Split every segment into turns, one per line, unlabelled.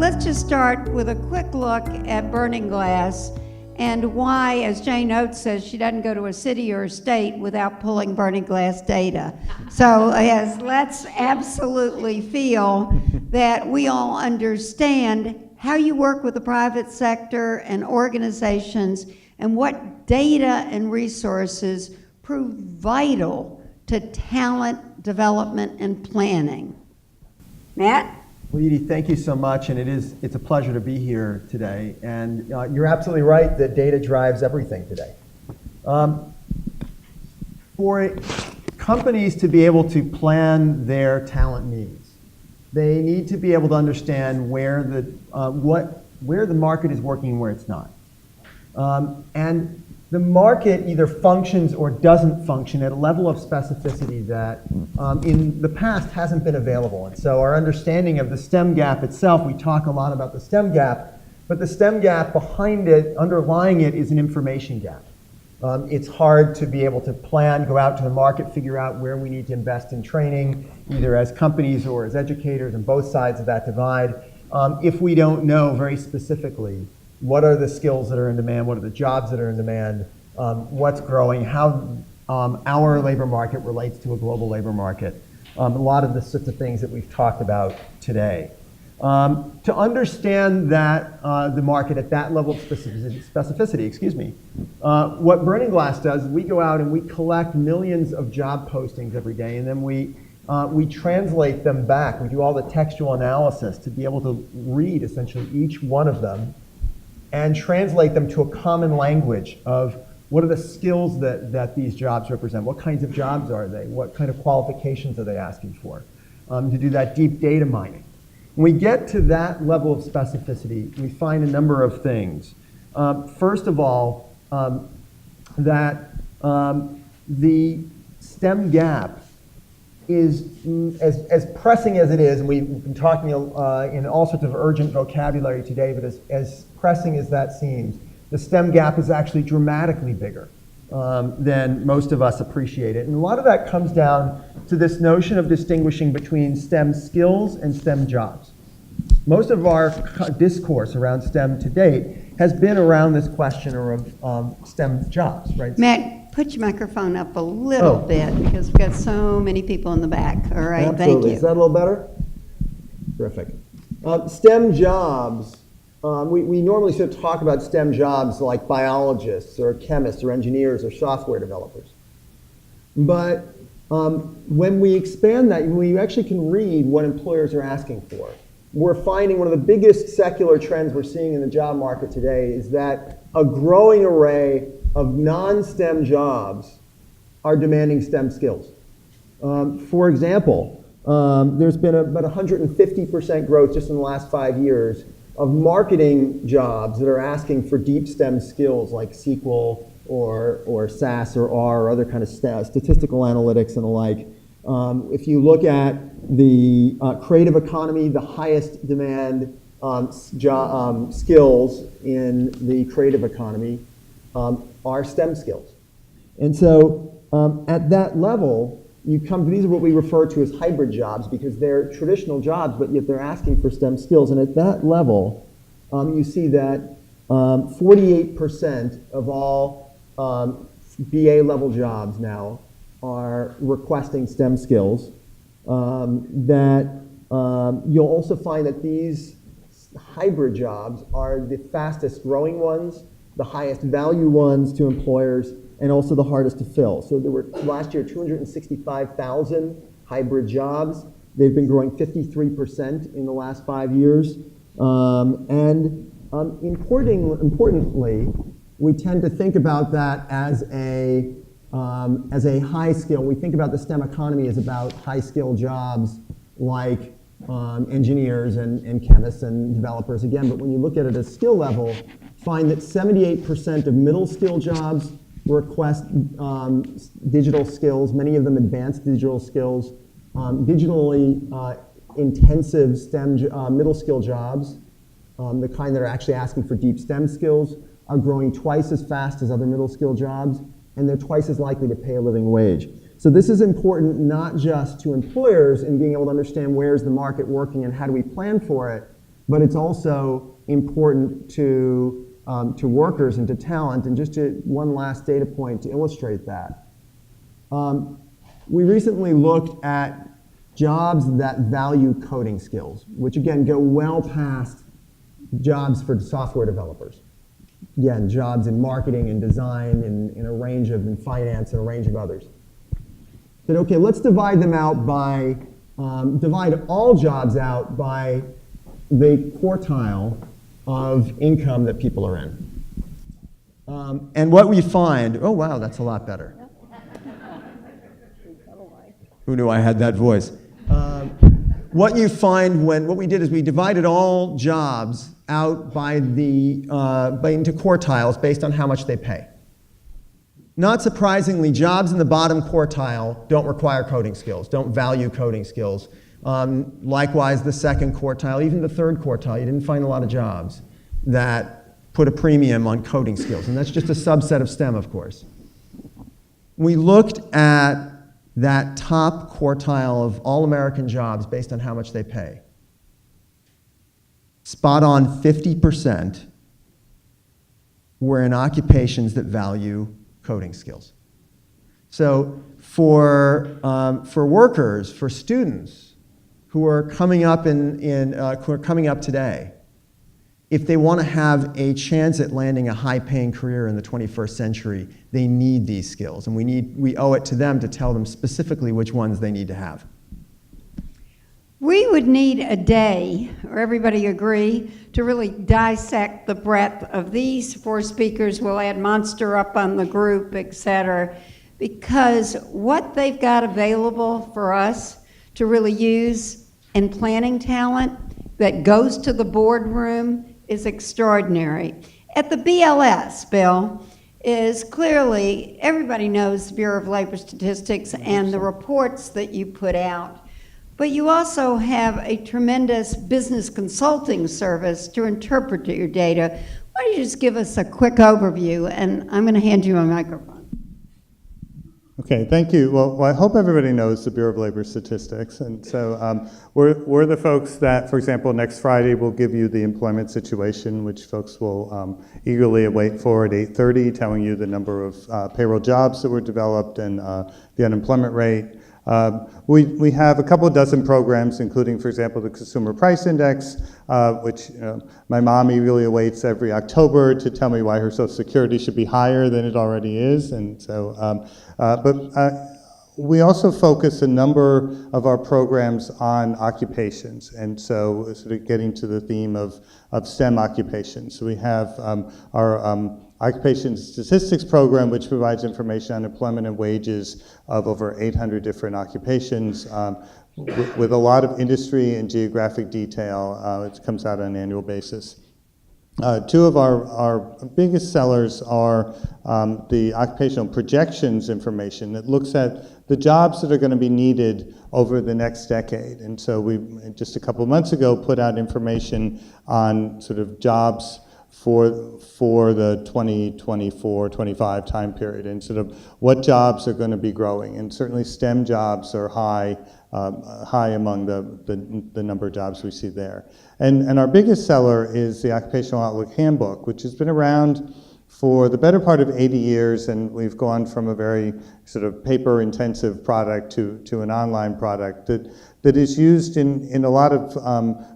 let's just start with a quick look at Burning Glass and why, as Jane Oates says, she doesn't go to a city or a state without pulling Burning Glass data. So yes, let's absolutely feel that we all understand how you work with the private sector and organizations and what data and resources prove vital to talent development and planning. Matt?
Well, Edie, thank you so much, and it's a pleasure to be here today. And you're absolutely right that data drives everything today. For companies to be able to plan their talent needs, they need to be able to understand where the market is working and where it's not. And the market either functions or doesn't function at a level of specificity that in the past hasn't been available. And so our understanding of the STEM gap itself, we talk a lot about the STEM gap, but the STEM gap behind it, underlying it, is an information gap. It's hard to be able to plan, go out to the market, figure out where we need to invest in training, either as companies or as educators on both sides of that divide, if we don't know very specifically what are the skills that are in demand, what are the jobs that are in demand, what's growing, how our labor market relates to a global labor market, a lot of the sorts of things that we've talked about today. To understand that the market at that level of specificity, what Burning Glass does is we go out and we collect millions of job postings every day, and then we translate them back. We do all the textual analysis to be able to read essentially each one of them and translate them to a common language of what are the skills that these jobs represent, what kinds of jobs are they, what kind of qualifications are they asking for, to do that deep data mining. When we get to that level of specificity, we find a number of things. First of all, that the STEM gap is as pressing as it is, and we've been talking in all sorts of urgent vocabulary today, but as pressing as that seems, the STEM gap is actually dramatically bigger than most of us appreciate it. And a lot of that comes down to this notion of distinguishing between STEM skills and STEM jobs. Most of our discourse around STEM to date has been around this question of STEM jobs, right?
Matt, put your microphone up a little bit because we've got so many people in the back. All right,
Absolutely.
Thank you.
Is that a little better? Terrific. STEM jobs, we normally sort of talk about STEM jobs like biologists or chemists or engineers or software developers. But when we expand that, we actually can read what employers are asking for. We're finding one of the biggest secular trends we're seeing in the job market today is that a growing array of non-STEM jobs are demanding STEM skills. For example, there's been about 150% growth just in the last 5 years of marketing jobs that are asking for deep STEM skills like SQL or SAS or R or other kind of statistical analytics and the like. If you look at the creative economy, the highest demand skills in the creative economy are STEM skills. And so at that level, you come to, these are what we refer to as hybrid jobs because they're traditional jobs, but yet they're asking for STEM skills. And at that level, you see that 48% of all BA level jobs now are requesting STEM skills. You'll also find that these hybrid jobs are the fastest growing ones, the highest value ones to employers, and also the hardest to fill. So there were last year 265,000 hybrid jobs. They've been growing 53% in the last 5 years. Importantly, we tend to think about that as a high skill. We think about the STEM economy as about high skill jobs like engineers and chemists and developers again, but when you look at it at skill level, find that 78% of middle skill jobs request digital skills, many of them advanced digital skills, digitally intensive STEM middle skill jobs, the kind that are actually asking for deep STEM skills, are growing twice as fast as other middle skill jobs, and they're twice as likely to pay a living wage. So this is important not just to employers in being able to understand where's the market working and how do we plan for it, but it's also important to workers and to talent. And just one last data point to illustrate that. We recently looked at jobs that value coding skills, which again go well past jobs for software developers. Again, jobs in marketing and design, in a range of, in finance and a range of others. But okay, let's divide them out by, divide all jobs out by the quartile of income that people are in. And what we find, oh wow, that's a lot better. Who knew I had that voice? What you find what we did is we divided all jobs out by into quartiles based on how much they pay. Not surprisingly, jobs in the bottom quartile don't require coding skills, don't value coding skills. Likewise, the second quartile, even the third quartile, you didn't find a lot of jobs that put a premium on coding skills. And that's just a subset of STEM, of course. We looked at that top quartile of all American jobs based on how much they pay. Spot on 50% were in occupations that value coding skills. So for workers, for students who are coming up who are coming up today, if they want to have a chance at landing a high-paying career in the 21st century, they need these skills, and we owe it to them to tell them specifically which ones they need to have.
We would need a day, or everybody agree, to really dissect the breadth of these four speakers. We'll add Monster up on the group, et cetera, because what they've got available for us to really use in planning talent that goes to the boardroom is extraordinary. At the BLS, Bill, is clearly, everybody knows the Bureau of Labor Statistics and the reports that you put out, but you also have a tremendous business consulting service to interpret your data. Why don't you just give us a quick overview, and I'm going to hand you a microphone.
Okay, thank you. Well, I hope everybody knows the Bureau of Labor Statistics. And so we're the folks that, for example, next Friday will give you the employment situation, which folks will eagerly await for at 8:30, telling you the number of payroll jobs that were developed and the unemployment rate. We have a couple dozen programs, including, for example, the Consumer Price Index, which my mom eagerly awaits every October to tell me why her Social Security should be higher than it already is. And so, we also focus a number of our programs on occupations, and so sort of getting to the theme of STEM occupations. So we have our Occupation Statistics program, which provides information on employment and wages of over 800 different occupations, with a lot of industry and geographic detail. It comes out on an annual basis. Two of our biggest sellers are the occupational projections information that looks at the jobs that are going to be needed over the next decade. And so we, just a couple of months ago, put out information on sort of jobs for the 2024-25 time period, and sort of what jobs are going to be growing. And certainly STEM jobs are high among the number of jobs we see there. And our biggest seller is the Occupational Outlook Handbook, which has been around for the better part of 80 years, and we've gone from a very sort of paper-intensive product to an online product that is used in a lot of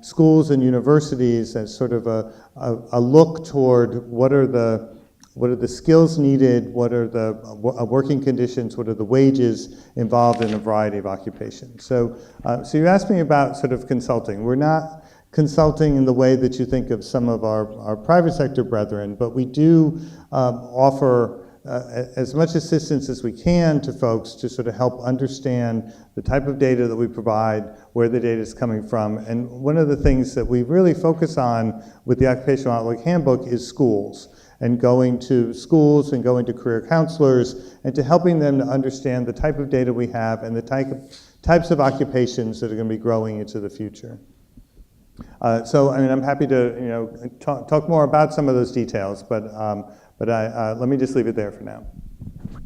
schools and universities as sort of a look toward what are the skills needed, what are the working conditions, what are the wages involved in a variety of occupations. So you asked me about sort of consulting. We're not consulting in the way that you think of some of our private sector brethren, but we do offer as much assistance as we can to folks to sort of help understand the type of data that we provide, where the data is coming from. And one of the things that we really focus on with the Occupational Outlook Handbook is schools, and going to schools and going to career counselors and to helping them to understand the type of data we have and the types of occupations that are going to be growing into the future. So, I mean, I'm happy to talk more about some of those details, but let me just leave it there for now.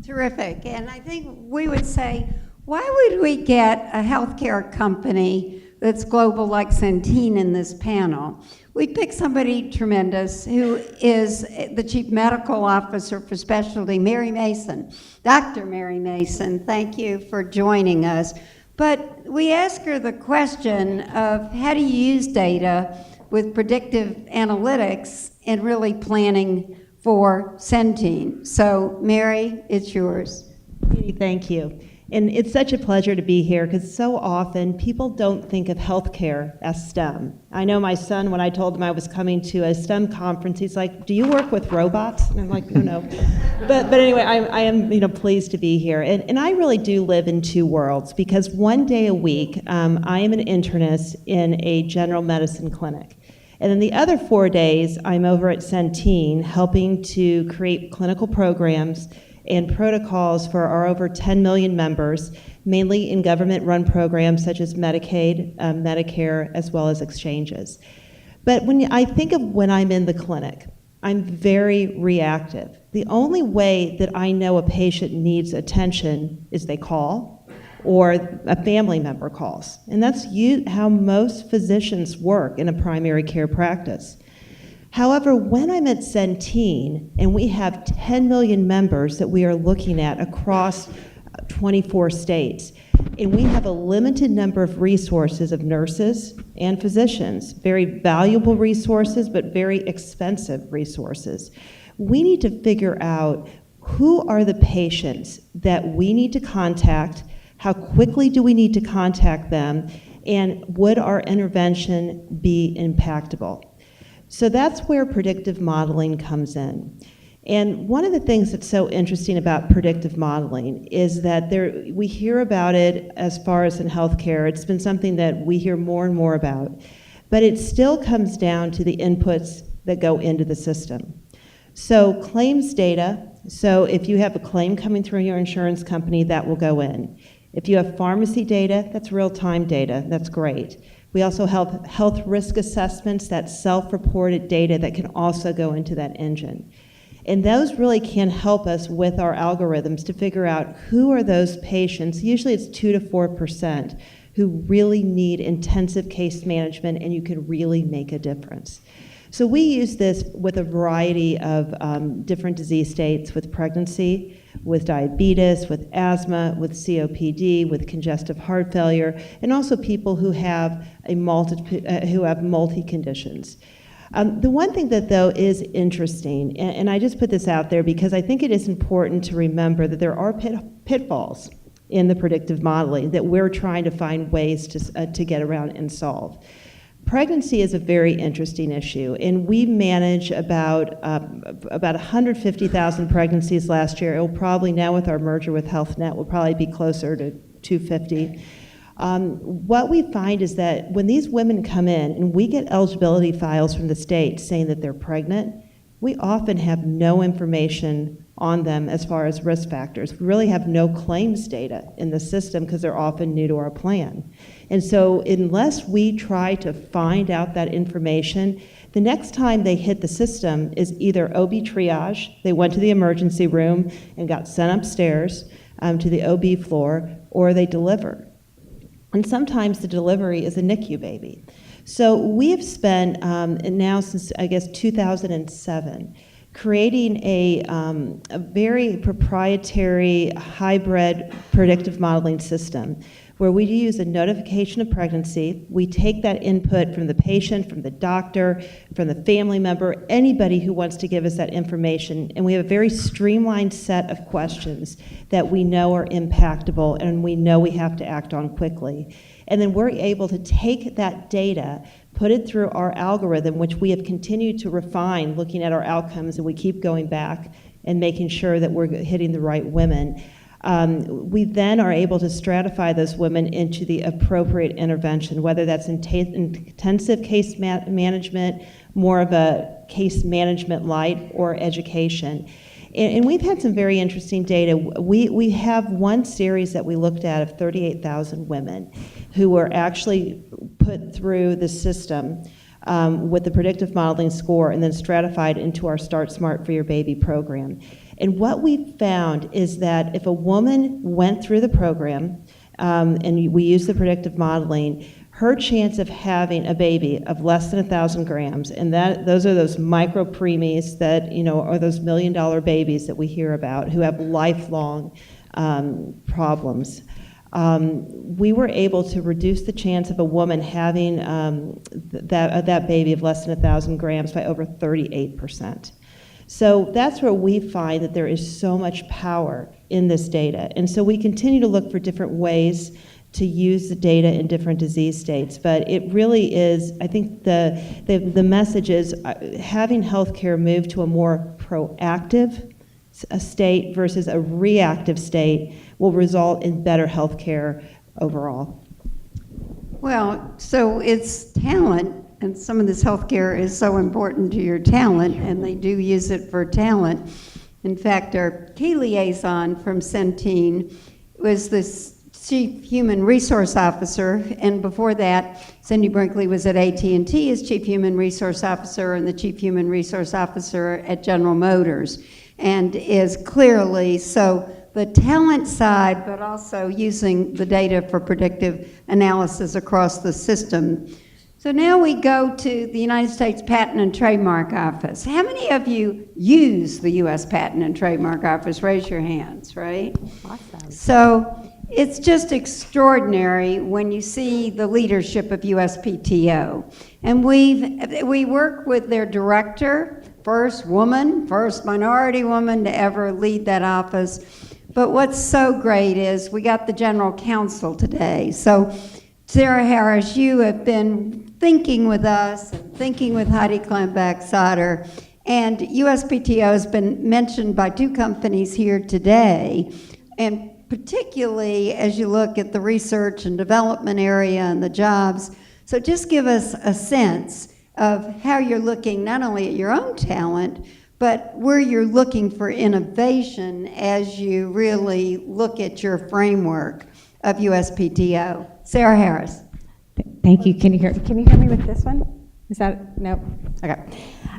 Terrific. And I think we would say, why would we get a healthcare company that's global like Centene in this panel. We picked somebody tremendous who is the Chief Medical Officer for Specialty, Mary Mason. Dr. Mary Mason, thank you for joining us. But we ask her the question of how do you use data with predictive analytics and really planning for Centene. So Mary, it's yours.
Thank you. And it's such a pleasure to be here because so often people don't think of healthcare as STEM. I know my son, when I told him I was coming to a STEM conference, he's like, "Do you work with robots?" And I'm like, "No." But anyway, I am pleased to be here. And I really do live in two worlds because one day a week I am an internist in a general medicine clinic. And then the other 4 days I'm over at Centene helping to create clinical programs and protocols for our over 10 million members, mainly in government-run programs such as Medicaid, Medicare, as well as exchanges. But when I think of when I'm in the clinic, I'm very reactive. The only way that I know a patient needs attention is they call or a family member calls. And that's how most physicians work in a primary care practice. However, when I'm at Centene and we have 10 million members that we are looking at across 24 states, and we have a limited number of resources of nurses and physicians, very valuable resources, but very expensive resources, we need to figure out who are the patients that we need to contact, how quickly do we need to contact them, and would our intervention be impactable? So that's where predictive modeling comes in. And one of the things that's so interesting about predictive modeling is that we hear about it as far as in healthcare. It's been something that we hear more and more about. But it still comes down to the inputs that go into the system. So claims data, so if you have a claim coming through your insurance company, that will go in. If you have pharmacy data, that's real-time data. That's great. We also have health risk assessments, that self-reported data that can also go into that engine. And those really can help us with our algorithms to figure out who are those patients, usually it's 2 to 4%, who really need intensive case management and you can really make a difference. So we use this with a variety of different disease states, with pregnancy, with diabetes, with asthma, with COPD, with congestive heart failure, and also people who have multi-conditions. The one thing that, though, is interesting, and I just put this out there because I think it is important to remember that there are pitfalls in the predictive modeling that we're trying to find ways to get around and solve. Pregnancy is a very interesting issue, and we manage about 150,000 pregnancies last year. It will probably, now with our merger with HealthNet, will probably be closer to 250. What we find is that when these women come in and we get eligibility files from the state saying that they're pregnant, we often have no information on them as far as risk factors. We really have no claims data in the system because they're often new to our plan. And so unless we try to find out that information, the next time they hit the system is either OB triage, they went to the emergency room and got sent upstairs to the OB floor, or they deliver. And sometimes the delivery is a NICU baby. So we have spent now since, I guess, 2007, creating a very proprietary hybrid predictive modeling system where we use a notification of pregnancy. We take that input from the patient, from the doctor, from the family member, anybody who wants to give us that information, and we have a very streamlined set of questions that we know are impactable and we know we have to act on quickly. And then we're able to take that data, put it through our algorithm, which we have continued to refine, looking at our outcomes, and we keep going back and making sure that we're hitting the right women. We then are able to stratify those women into the appropriate intervention, whether that's intensive case management, more of a case management light, or education. And we've had some very interesting data. We have one series that we looked at of 38,000 women who were actually put through the system with the predictive modeling score and then stratified into our Start Smart for Your Baby program. And what we found is that if a woman went through the program and we used the predictive modeling, her chance of having a baby of less than 1,000 grams, and those are those micro preemies that, are those $1 million babies that we hear about who have lifelong problems. We were able to reduce the chance of a woman having that baby of less than 1,000 grams by over 38%. So that's where we find that there is so much power in this data. And so we continue to look for different ways to use the data in different disease states. But it really is, I think the message is having healthcare move to a more proactive state versus a reactive state will result in better healthcare overall.
Well, so it's talent, and some of this healthcare is so important to your talent, and they do use it for talent. In fact, our key liaison from Centene was this Chief Human Resource Officer, and before that, Cindy Brinkley was at AT&T as Chief Human Resource Officer and the Chief Human Resource Officer at General Motors, and is clearly so the talent side, but also using the data for predictive analysis across the system. So now we go to the United States Patent and Trademark Office. How many of you use the U.S. Patent and Trademark Office? Raise your hands, right?
Awesome.
So it's just extraordinary when you see the leadership of USPTO. And we work with their director, first minority woman to ever lead that office. But what's so great is we got the general counsel today. So Sarah Harris, you have been thinking with us, and thinking with Heidi Klembeck-Sotter, and USPTO has been mentioned by two companies here today, and particularly as you look at the research and development area and the jobs. So just give us a sense of how you're looking not only at your own talent, but where you're looking for innovation as you really look at your framework of USPTO. Sarah Harris.
Thank you. Can you hear me with this one? Is that, no? Okay.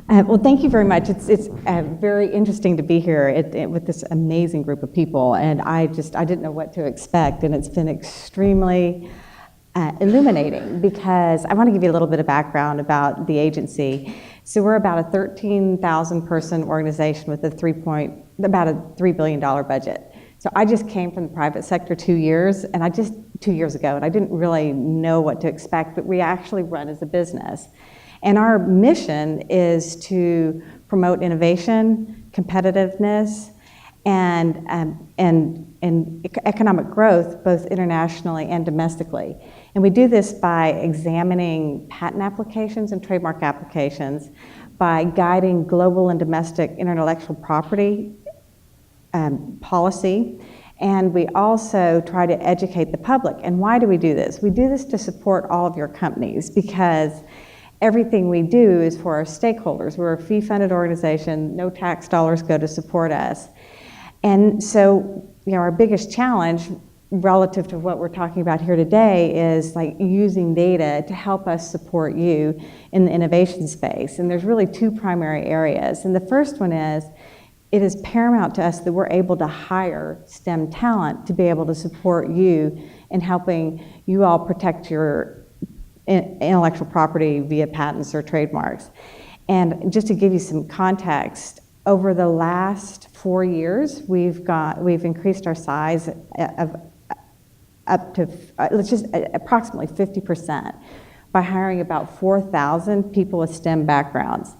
Well, thank you very much. It's very interesting to be here with this amazing group of people, and I didn't know what to expect, and it's been extremely illuminating because I want to give you a little bit of background about the agency. So we're about a 13,000 person organization with about a $3 billion budget. So I just came from the private sector 2 years ago, and I didn't really know what to expect, but we actually run as a business. And our mission is to promote innovation, competitiveness, and economic growth, both internationally and domestically. And we do this by examining patent applications and trademark applications, by guiding global and domestic intellectual property policy, and we also try to educate the public. And why do we do this? We do this to support all of your companies because everything we do is for our stakeholders. We're a fee-funded organization, no tax dollars go to support us. And so, our biggest challenge relative to what we're talking about here today is like using data to help us support you in the innovation space. And there's really two primary areas. And the first one is, it is paramount to us that we're able to hire STEM talent to be able to support you in helping you all protect your intellectual property via patents or trademarks. And just to give you some context, over the last 4 years, we've increased our size of up to approximately 50% by hiring about 4,000 people with STEM backgrounds.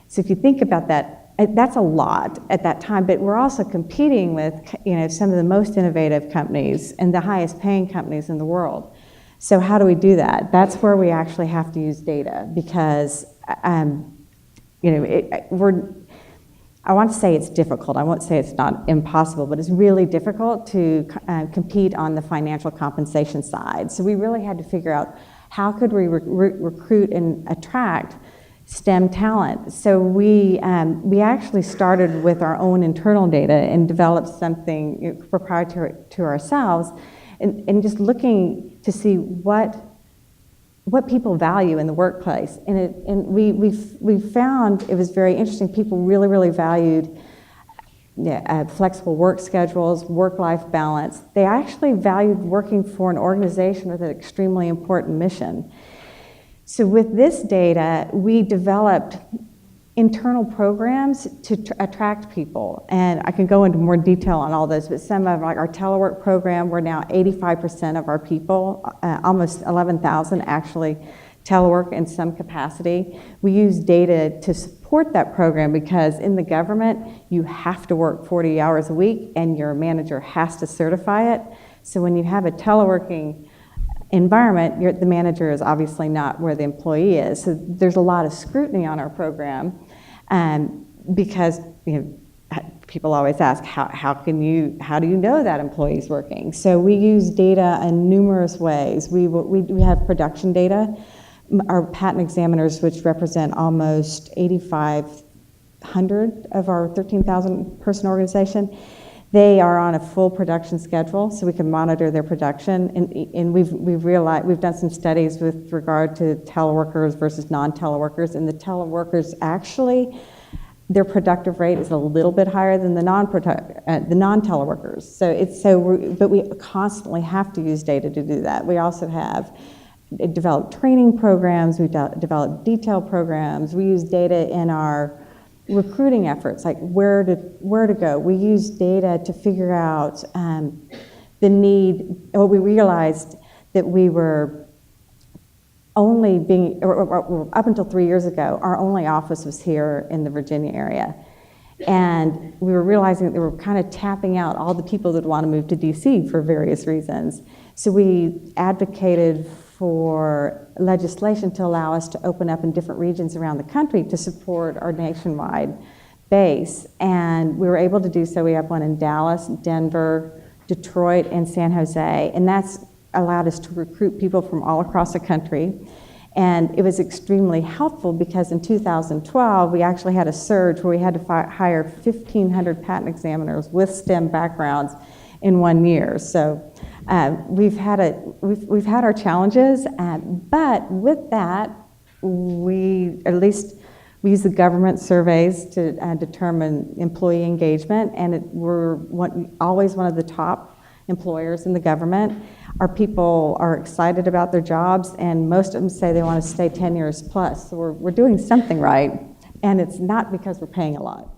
So if you think about that, that's a lot at that time, but we're also competing with some of the most innovative companies and the highest paying companies in the world. So how do we do that? That's where we actually have to use data because I want to say it's difficult. I won't say it's not impossible, but it's really difficult to compete on the financial compensation side. So we really had to figure out how could we recruit and attract STEM talent. So we actually started with our own internal data and developed something proprietary to ourselves, and just looking to see what people value in the workplace. And we found it was very interesting. People really, really valued flexible work schedules, work-life balance. They actually valued working for an organization with an extremely important mission. So with this data, we developed internal programs to attract people. And I can go into more detail on all those, but some of like our telework program, we're now 85% of our people, almost 11,000 actually telework in some capacity. We use data to support that program because in the government, you have to work 40 hours a week and your manager has to certify it. So when you have a teleworking environment, the manager is obviously not where the employee is. So there's a lot of scrutiny on our program because people always ask, how do you know that employee's working? So we use data in numerous ways. We have production data. Our patent examiners, which represent almost 8,500 of our 13,000 person organization, they are on a full production schedule, so we can monitor their production. And we've realized, we've done some studies with regard to teleworkers versus non-teleworkers, and the teleworkers actually, their productive rate is a little bit higher than the non-teleworkers. But we constantly have to use data to do that. We also have developed training programs, we've developed detailed programs, we use data in our recruiting efforts, like where to go. We use data to figure out the need. We realized that we were only or up until 3 years ago, our only office was here in the Virginia area. And we were realizing that they were kind of tapping out all the people that want to move to DC for various reasons. So we advocated for legislation to allow us to open up in different regions around the country to support our nationwide base. And we were able to do so. We have one in Dallas, Denver, Detroit, and San Jose. And that's allowed us to recruit people from all across the country. And it was extremely helpful because in 2012, we actually had a surge where we had to hire 1,500 patent examiners with STEM backgrounds in 1 year. So we've had our challenges, but with that, we use the government surveys to determine employee engagement, and we're always one of the top employers in the government. Our people are excited about their jobs, and most of them say they want to stay 10 years plus. So we're doing something right, and it's not because we're paying a lot.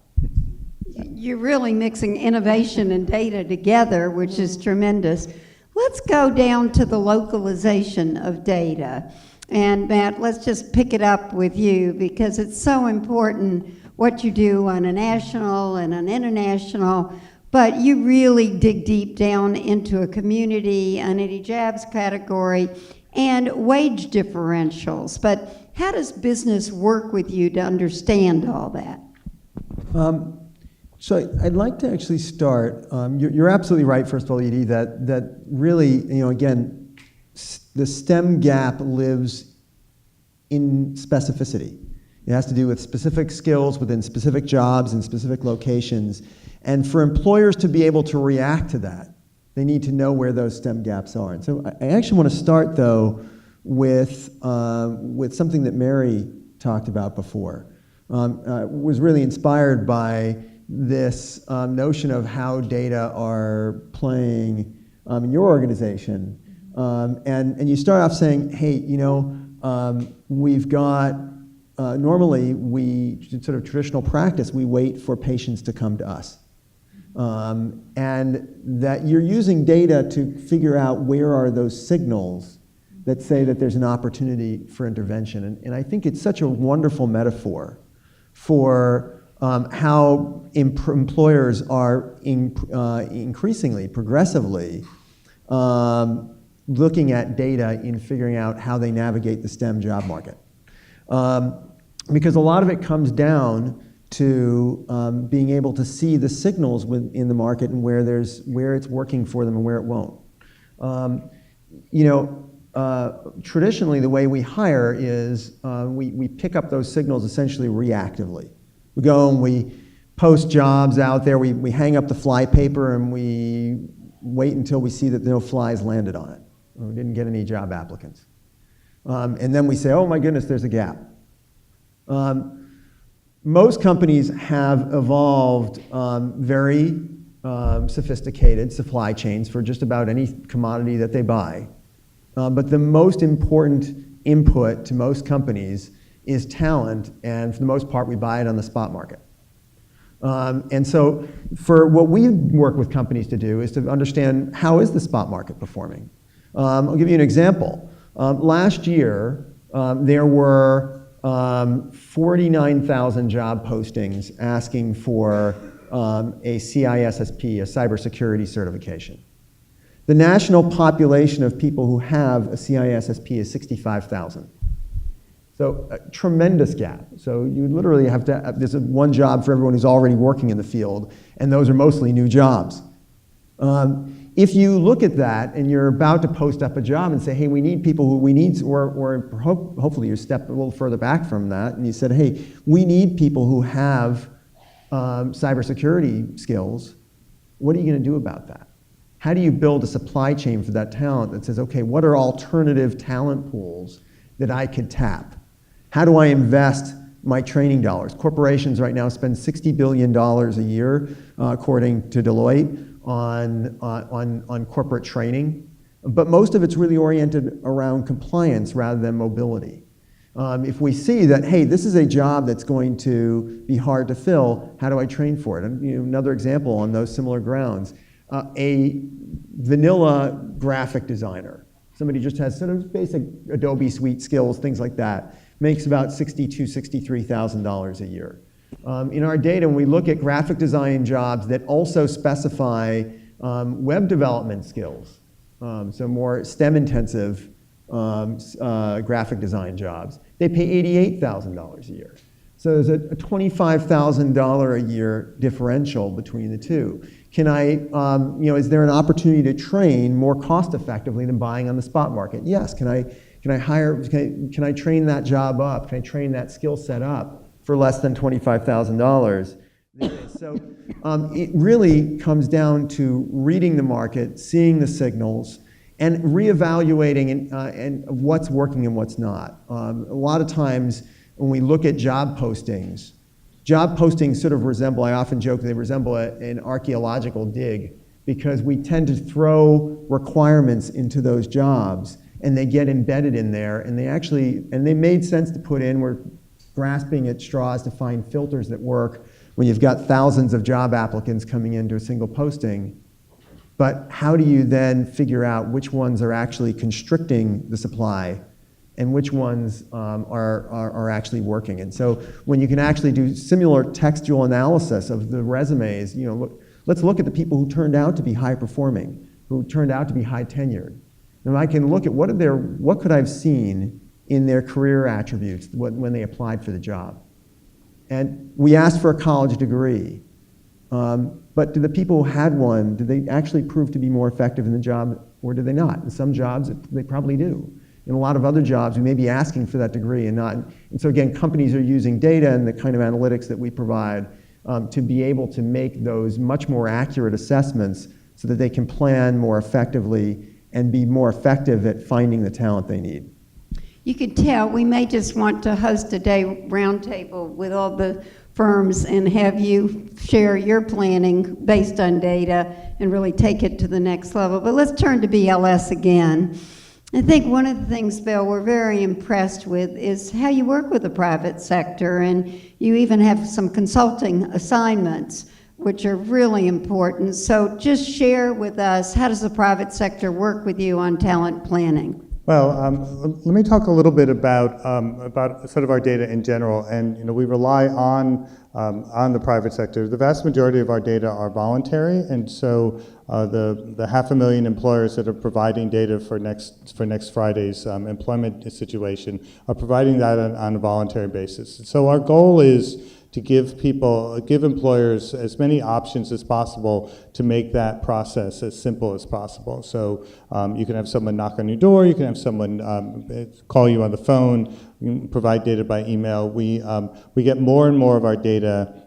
You're really mixing innovation and data together, which is tremendous. Let's go down to the localization of data. And Matt, let's just pick it up with you because it's so important what you do on a national and an international, but you really dig deep down into a community, an Eddie Jabs category, and wage differentials. But how does business work with you to understand all that?
So I'd like to actually start. You're absolutely right, first of all, Edie, that really, again, the STEM gap lives in specificity. It has to do with specific skills within specific jobs and specific locations. And for employers to be able to react to that, they need to know where those STEM gaps are. And so I actually want to start, though, with something that Mary talked about before. Was really inspired by this notion of how data are playing in your organization. And you start off saying, hey, we've got, normally sort of traditional practice, we wait for patients to come to us. And that you're using data to figure out where are those signals that say that there's an opportunity for intervention. And I think it's such a wonderful metaphor for how employers are increasingally, progressively, looking at data in figuring out how they navigate the STEM job market. Because a lot of it comes down to being able to see the signals in the market and where it's working for them and where it won't. Traditionally, the way we hire is we pick up those signals essentially reactively. We go and we post jobs out there, we hang up the fly paper and we wait until we see that no flies landed on it. Or we didn't get any job applicants. And then we say, oh my goodness, there's a gap. most companies have evolved very sophisticated supply chains for just about any commodity that they buy. But the most important input to most companies is talent, and for the most part, we buy it on the spot market. And so for what we work with companies to do is to understand, how is the spot market performing? I'll give you an example. Last year, there were 49,000 job postings asking for a CISSP, a cybersecurity certification. The national population of people who have a CISSP is 65,000. So a tremendous gap. So you literally have to, there's one job for everyone who's already working in the field, and those are mostly new jobs. If you look at that and you're about to post up a job and say, hey, we need people who we need, or hopefully you step a little further back from that and you said, hey, we need people who have cybersecurity skills, what are you going to do about that? How do you build a supply chain for that talent that says, okay, what are alternative talent pools that I could tap? How do I invest my training dollars? Corporations right now spend $60 billion a year, according to Deloitte, on corporate training. But most of it's really oriented around compliance rather than mobility. If we see that, hey, this is a job that's going to be hard to fill, how do I train for it? And another example on those similar grounds, a vanilla graphic designer, somebody just has sort of basic Adobe Suite skills, things like that, makes about $62,000, $63,000 a year. In our data, when we look at graphic design jobs that also specify web development skills, so more STEM-intensive graphic design jobs, they pay $88,000 a year. So there's a $25,000 a year differential between the two. Can I, is there an opportunity to train more cost effectively than buying on the spot market? Yes. Can I train that job up? Can I train that skill set up for less than $25,000? So it really comes down to reading the market, seeing the signals, and reevaluating and what's working and what's not. A lot of times when we look at job postings sort of resemble, I often joke, they resemble an archaeological dig, because we tend to throw requirements into those jobs and they get embedded in there, and they made sense to put in. We're grasping at straws to find filters that work when you've got thousands of job applicants coming into a single posting. But how do you then figure out which ones are actually constricting the supply and which ones are actually working? And so when you can actually do similar textual analysis of the resumes, let's look at the people who turned out to be high performing, who turned out to be high tenured. And I can look at what could I have seen in their career attributes when they applied for the job. And we asked for a college degree, but do the people who had one, did they actually prove to be more effective in the job, or did they not? In some jobs, they probably do. In a lot of other jobs, we may be asking for that degree and not. And so again, companies are using data and the kind of analytics that we provide to be able to make those much more accurate assessments so that they can plan more effectively and be more effective at finding the talent they need.
You could tell we may just want to host a day roundtable with all the firms and have you share your planning based on data and really take it to the next level. But let's turn to BLS again. I think one of the things, Bill, we're very impressed with is how you work with the private sector, and you even have some consulting assignments, which are really important. So just share with us, how does the private sector work with you on talent planning?
Well, let me talk a little bit about sort of our data in general, and we rely on the private sector. The vast majority of our data are voluntary, and so the 500,000 employers that are providing data for next Friday's employment situation are providing that on a voluntary basis. So our goal is to give employers as many options as possible to make that process as simple as possible. So you can have someone knock on your door, you can have someone call you on the phone, you can provide data by email. We get more and more of our data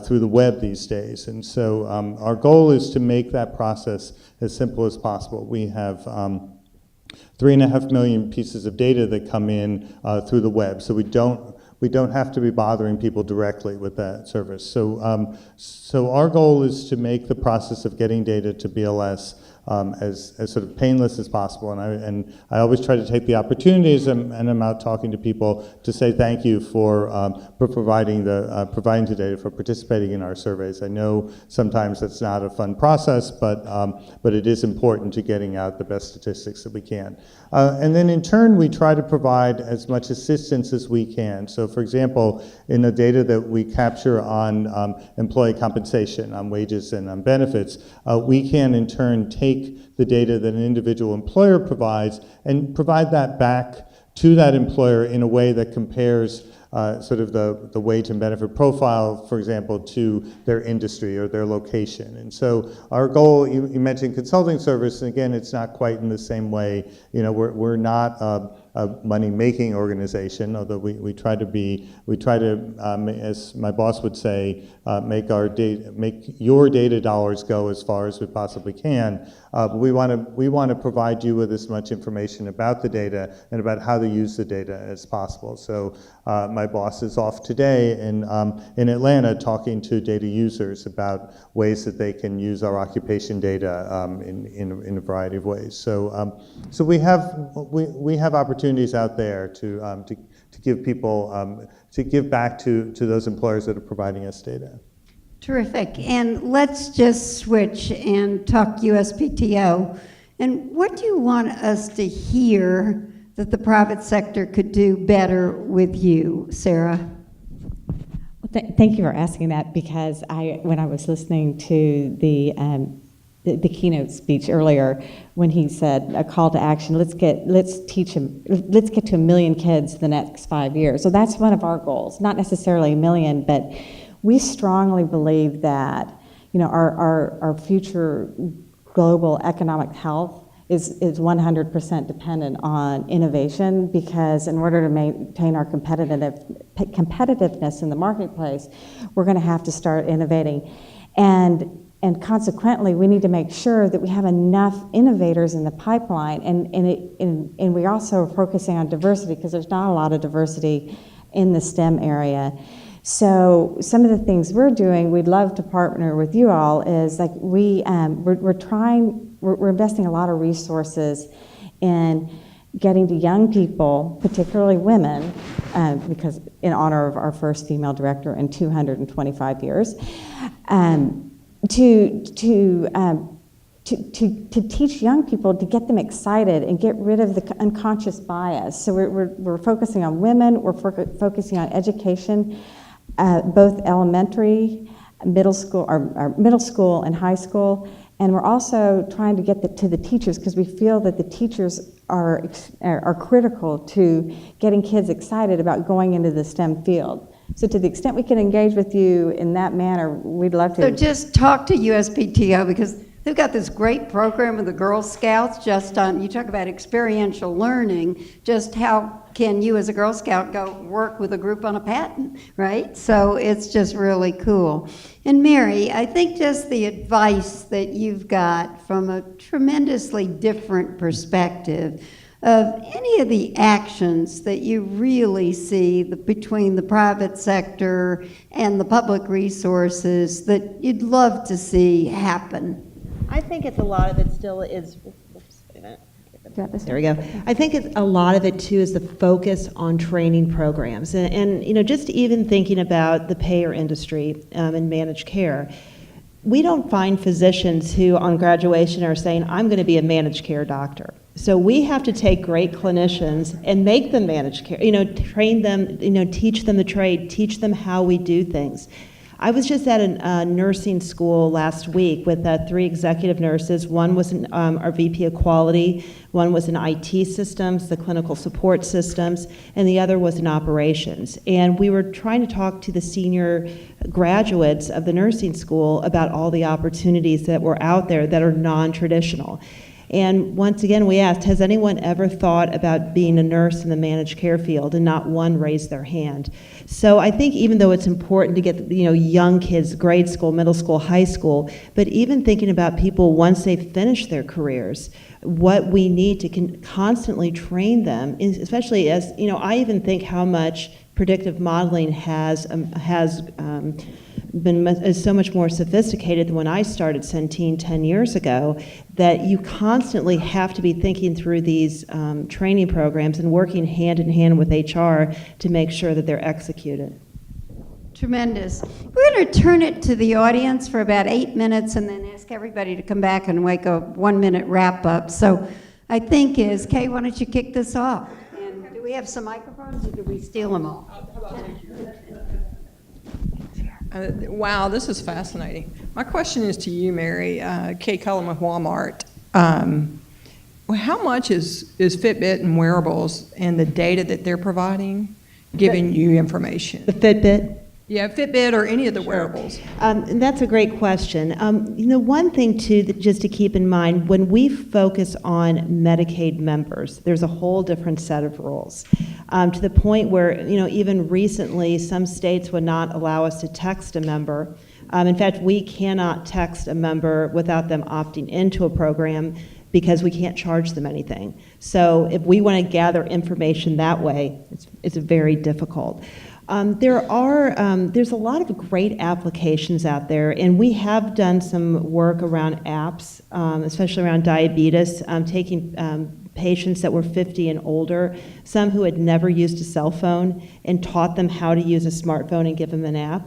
through the web these days, and so our goal is to make that process as simple as possible. We have 3.5 million pieces of data that come in through the web, so we don't we don't have to be bothering people directly with that service. So our goal is to make the process of getting data to BLS as sort of painless as possible. And I always try to take the opportunities, and I'm out talking to people, to say thank you for providing the data, for participating in our surveys. I know sometimes it's not a fun process, but it is important to getting out the best statistics that we can. And then in turn, we try to provide as much assistance as we can. So for example, in the data that we capture on employee compensation, on wages and on benefits, we can in turn take the data that an individual employer provides and provide that back to that employer in a way that compares sort of the wage and benefit profile, for example, to their industry or their location. And so our goal, you mentioned consulting service, and again, it's not quite in the same way. You know, we're not a money-making organization, although we try to, as my boss would say, make your data dollars go as far as we possibly can. But we want to provide you with as much information about the data and about how to use the data as possible. So my boss is off today in Atlanta talking to data users about ways that they can use our occupation data in a variety of ways. So we have opportunities out there to give people to give back to those employers that are providing us data.
Terrific. And let's just switch and talk USPTO. And what do you want us to hear that the private sector could do better with you, Sarah?
Well, thank you for asking that, because when I was listening to the keynote speech earlier, when he said a call to action, let's get to 1 million kids the next 5 years. So that's one of our goals, not necessarily 1 million, but we strongly believe that, you know, our future global economic health is 100% dependent on innovation, because in order to maintain our competitiveness in the marketplace, we're going to have to start innovating. And consequently, we need to make sure that we have enough innovators in the pipeline, and we also are focusing on diversity, because there's not a lot of diversity in the STEM area. So some of the things we're doing, we'd love to partner with you all, is like we're investing a lot of resources in getting to young people, particularly women, because in honor of our first female director in 225 years, to teach young people, to get them excited and get rid of the unconscious bias. So we're focusing on women, we're focusing on education, both elementary, middle school, or middle school and high school, and we're also trying to get to the teachers, because we feel that the teachers are critical to getting kids excited about going into the STEM field. So to the extent we can engage with you in that manner, we'd love to.
So just talk to USPTO, because they've got this great program with the Girl Scouts just on, you talk about experiential learning, just how can you as a Girl Scout go work with a group on a patent, right? So it's just really cool. And Mary, I think just the advice that you've got from a tremendously different perspective of any of the actions that you really see between the private sector and the public resources that you'd love to see happen.
I think it's a lot of it still is, oops, wait a minute. There we go.
Okay.
I think a lot of it too is the focus on training programs, and you know, just even thinking about the payer industry and managed care. We don't find physicians who on graduation are saying, I'm going to be a managed care doctor. So we have to take great clinicians and make them managed care, you know, train them, you know, teach them the trade, teach them how we do things. I was just at a nursing school last week with 3 executive nurses. One was our VP of quality, one was in IT systems, the clinical support systems, and the other was in operations. And we were trying to talk to the senior graduates of the nursing school about all the opportunities that were out there that are non-traditional. And once again, we asked, has anyone ever thought about being a nurse in the managed care field? And not one raised their hand. So I think even though it's important to get, you know, young kids, grade school, middle school, high school, but even thinking about people once they've finished their careers, what we need to constantly train them, especially as, you know, I even think how much predictive modeling is so much more sophisticated than when I started Centene 10 years ago, that you constantly have to be thinking through these training programs and working hand in hand with HR to make sure that they're executed.
Tremendous. We're going to turn it to the audience for about 8 minutes and then ask everybody to come back and make a 1-minute wrap up. So I think Kay, why don't you kick this off? And do we have some microphones or did we steal them all?
Wow, this is fascinating. My question is to you, Mary. Kay Cullen with Walmart. How much is Fitbit and wearables and the data that they're providing giving you information?
The Fitbit?
Yeah, Fitbit or any of the wearables.
And that's a great question. One thing too, that just to keep in mind, when we focus on Medicaid members, there's a whole different set of rules. To the point where, even recently, some states would not allow us to text a member. In fact, we cannot text a member without them opting into a program because we can't charge them anything. So if we want to gather information that way, it's very difficult. There's a lot of great applications out there, and we have done some work around apps, especially around diabetes, taking patients that were 50 and older, some who had never used a cell phone, and taught them how to use a smartphone and give them an app.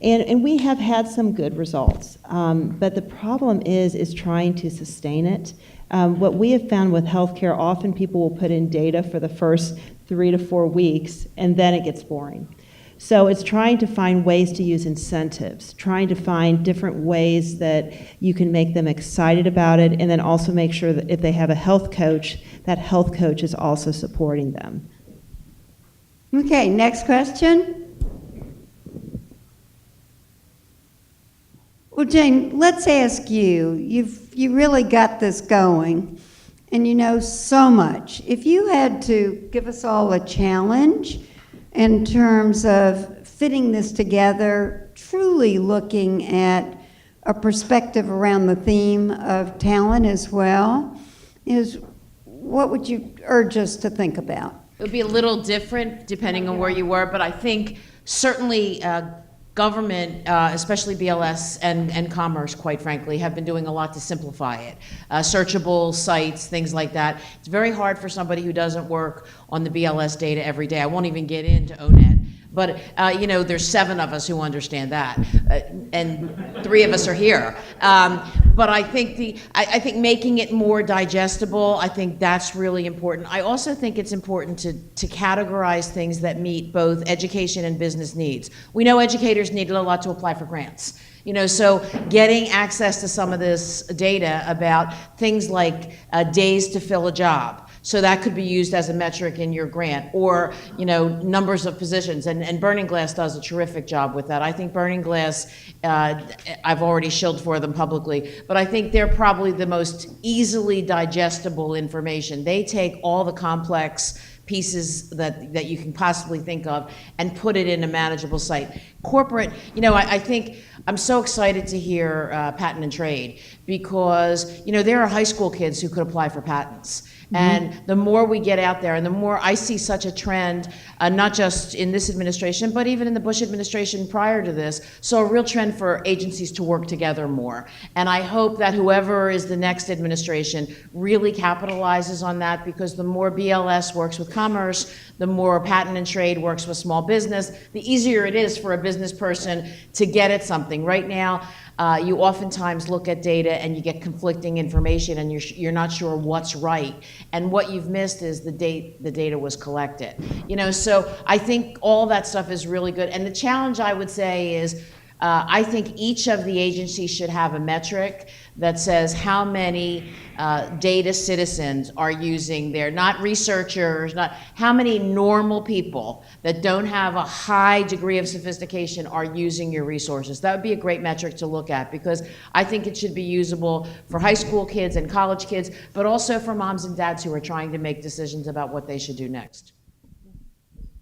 And we have had some good results, but the problem is trying to sustain it. What we have found with healthcare, often people will put in data for the first 3 to 4 weeks, and then it gets boring. So it's trying to find ways to use incentives, trying to find different ways that you can make them excited about it, and then also make sure that if they have a health coach, that health coach is also supporting them.
Okay, next question. Well, Jane, let's ask you. You really got this going, and you know so much. If you had to give us all a challenge in terms of fitting this together, truly looking at a perspective around the theme of talent as well, what would you urge us to think about?
It would be a little different depending on where you were, but I think certainly government, especially BLS and commerce, quite frankly, have been doing a lot to simplify it. Searchable sites, things like that. It's very hard for somebody who doesn't work on the BLS data every day. I won't even get into ONET. But, there's 7 of us who understand that, and 3 of us are here. But I think I think making it more digestible, I think that's really important. I also think it's important to categorize things that meet both education and business needs. We know educators need a lot to apply for grants. So getting access to some of this data about things like days to fill a job. So that could be used as a metric in your grant, or numbers of positions. And Burning Glass does a terrific job with that. I think Burning Glass, I've already shilled for them publicly, but I think they're probably the most easily digestible information. They take all the complex pieces that you can possibly think of and put it in a manageable site. Corporate, I think I'm so excited to hear patent and trade, because there are high school kids who could apply for patents. And the more we get out there, and the more I see such a trend, not just in this administration, but even in the Bush administration prior to this, so a real trend for agencies to work together more. And I hope that whoever is the next administration really capitalizes on that, because the more BLS works with commerce, the more patent and trade works with small business, the easier it is for a business person to get at something. Right now, you oftentimes look at data and you get conflicting information, and you're not sure what's right. And what you've missed is the date the data was collected. So I think all that stuff is really good. And the challenge, I would say, is I think each of the agencies should have a metric that says how many data citizens are using their, not researchers, not how many normal people that don't have a high degree of sophistication are using your resources. That would be a great metric to look at, because I think it should be usable for high school kids and college kids, but also for moms and dads who are trying to make decisions about what they should do next.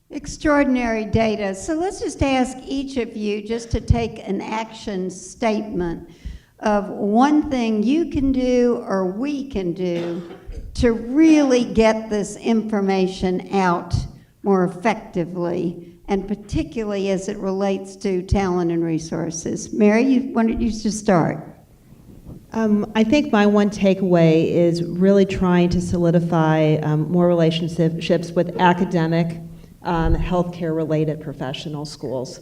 Extraordinary data. So let's just ask each of you just to take an action statement of one thing you can do or we can do to really get this information out more effectively and particularly as it relates to talent and resources. Mary, why don't you just start?
I think my one takeaway is really trying to solidify more relationships with academic, healthcare-related professional schools.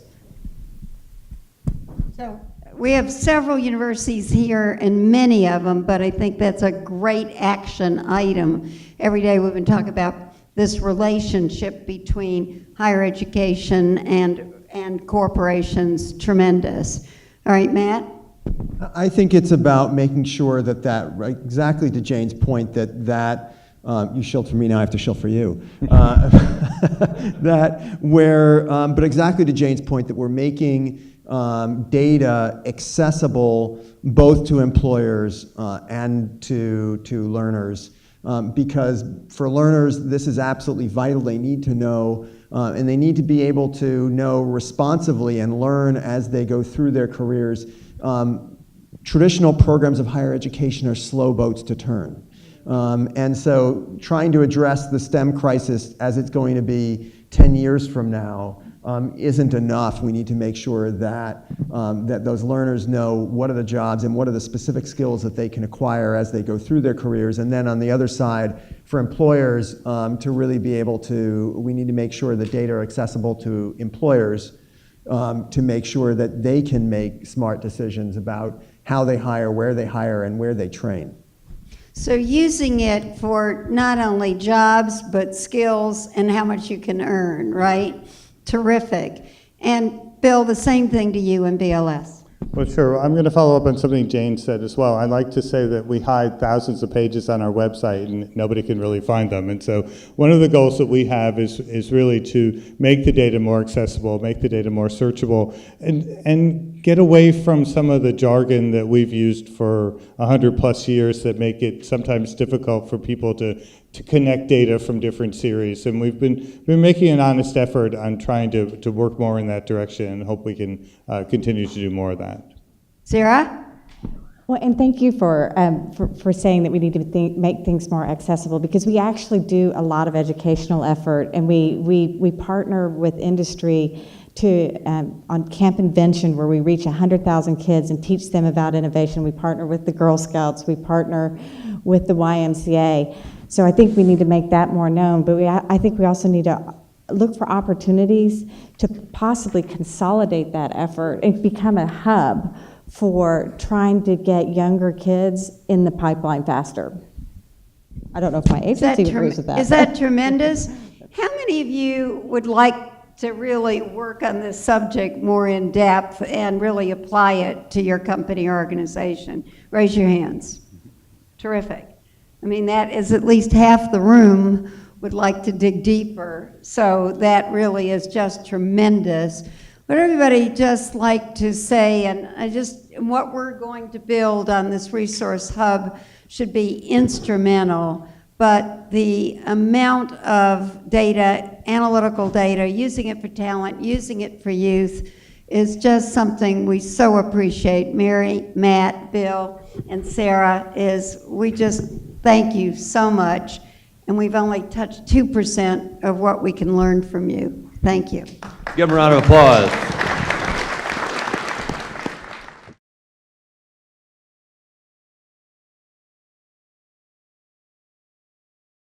So we have several universities here, and many of them, but I think that's a great action item. Every day we've been talking about this relationship between higher education and corporations. Tremendous. All right, Matt?
I think it's about making sure that right, exactly to Jane's point, that you shield for me, now I have to shield for you. But exactly to Jane's point, that we're making data accessible both to employers and to learners. Because for learners, this is absolutely vital. They need to know, and they need to be able to know responsively and learn as they go through their careers. Traditional programs of higher education are slow boats to turn. And so trying to address the STEM crisis as it's going to be 10 years from now isn't enough. We need to make sure that those learners know what are the jobs and what are the specific skills that they can acquire as they go through their careers. And then on the other side, for employers to really be able to, we need to make sure that data are accessible to employers to make sure that they can make smart decisions about how they hire, and where they train.
So using it for not only jobs, but skills and how much you can earn, right? Terrific. And Bill, the same thing to you in BLS.
Well, sure. I'm going to follow up on something Jane said as well. I like to say that we hide thousands of pages on our website and nobody can really find them. And so one of the goals that we have is really to make the data more accessible, make the data more searchable, and get away from some of the jargon that we've used for 100+ years that make it sometimes difficult for people to connect data from different series. And we've been making an honest effort on trying to work more in that direction, and hope we can continue to do more of that.
Sarah?
Well, and thank you for saying that we need to make things more accessible, because we actually do a lot of educational effort, and we partner with industry to on Camp Invention, where we reach 100,000 kids and teach them about innovation. We partner with the Girl Scouts, we partner with the YMCA. So I think we need to make that more known, but I think we also need to look for opportunities to possibly consolidate that effort and become a hub for trying to get younger kids in the pipeline faster. I don't know if my agency agrees with that.
Is that tremendous? How many of you would like to really work on this subject more in depth and really apply it to your company or organization? Raise your hands. Terrific. I mean, that is at least half the room would like to dig deeper. So that really is just tremendous. Would everybody just like to say, and what we're going to build on this resource hub should be instrumental, but the amount of data, analytical data, using it for talent, using it for youth, is just something we so appreciate. Mary, Matt, Bill, and Sarah, we just thank you so much. And we've only touched 2% of what we can learn from you. Thank you.
Give them a round of applause.